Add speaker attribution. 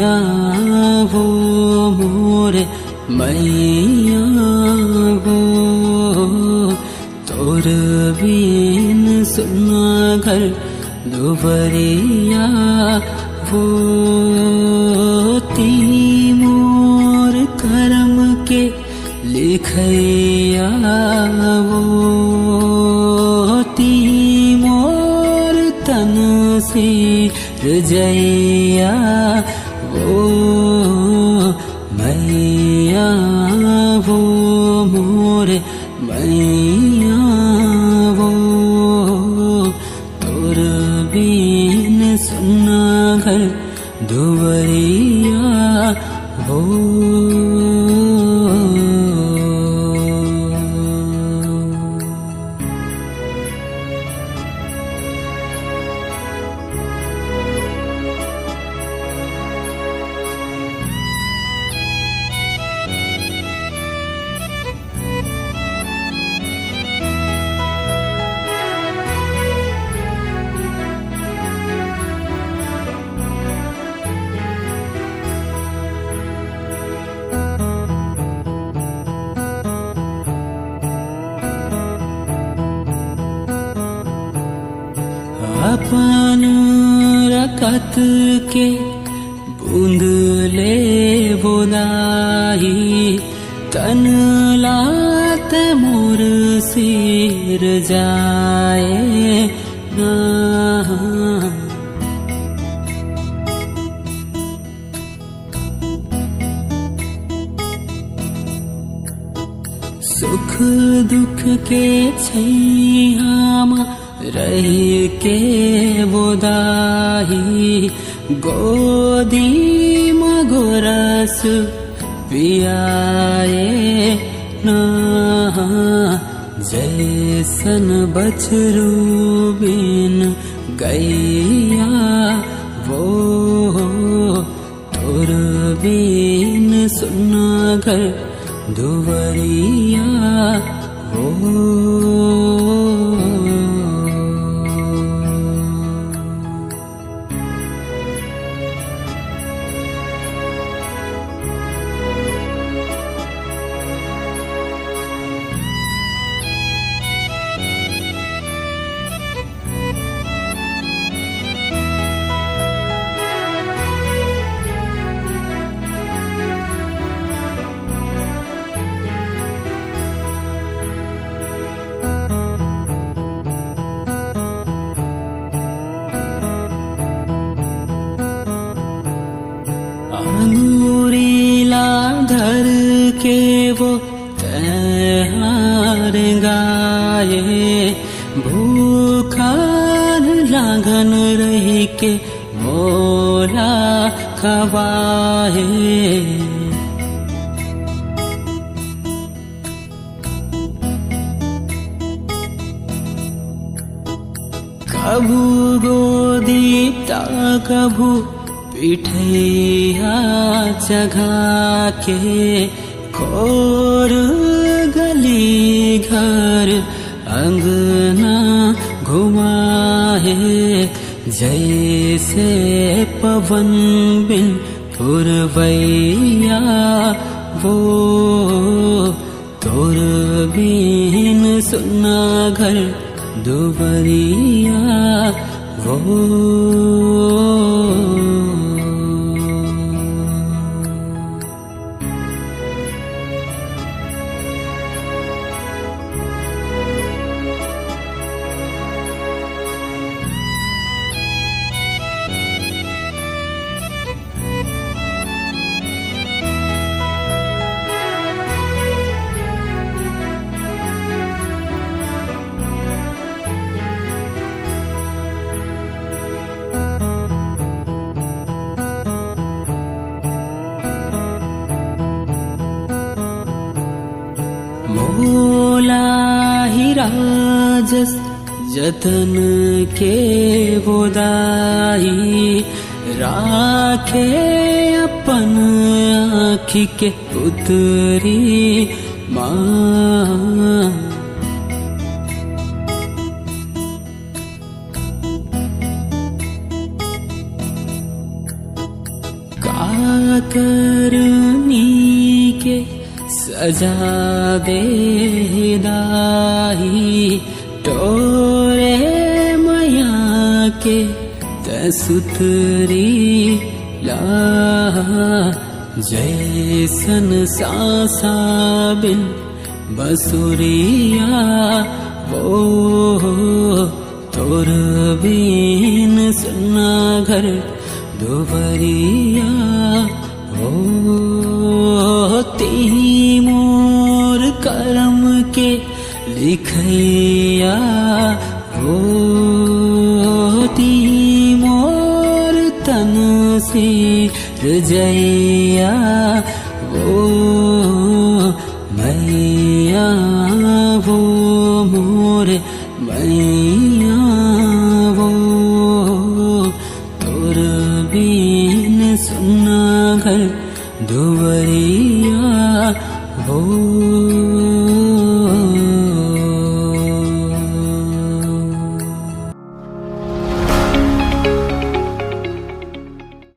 Speaker 1: मैया वो मोरे मैया वो तोर बिन सुना घर दुबरिया वो ती मोर करम के लिखैया वो ती मोर तन से रजैया वो मैया वो मोर मैया वो तोर बिन सुना घर दुबरिया वो। अपन रकत के बूंद ले बोलाई तन लात मोर सिर जाए ना। सुख दुख के छैया रही के बोदाही गोदी मगोरस पियाए ना। जैसन बछरू बिन गैया वो तोर बिन सुना घर दुबरिया वो। अंगूरीला धर के वो तैयार गाये भूखार लागन रही के मोला खवाए। कभू गोदीप्ता कभू पिठैया जगा के खोर गली घर अंगना घुमाए। जैसे पवन बिन पुरवैया वो तोर बिन सुना घर दुबरिया वो। मोला ही राजस जतन के बोदाई राखे अपन आँखी के पुतरी माँ। करनी के सजावे दाही टोरे मया के तसुतरी ला जैसन सासा बिन बसुरिया वो तोर बिन सुना घर दुबरिया वो ती मोर करम के लिखैया वो ती मोर तन से रजैया वो मैया वो मोर मैया वो तोर बिन सुना घर दुबरिया वो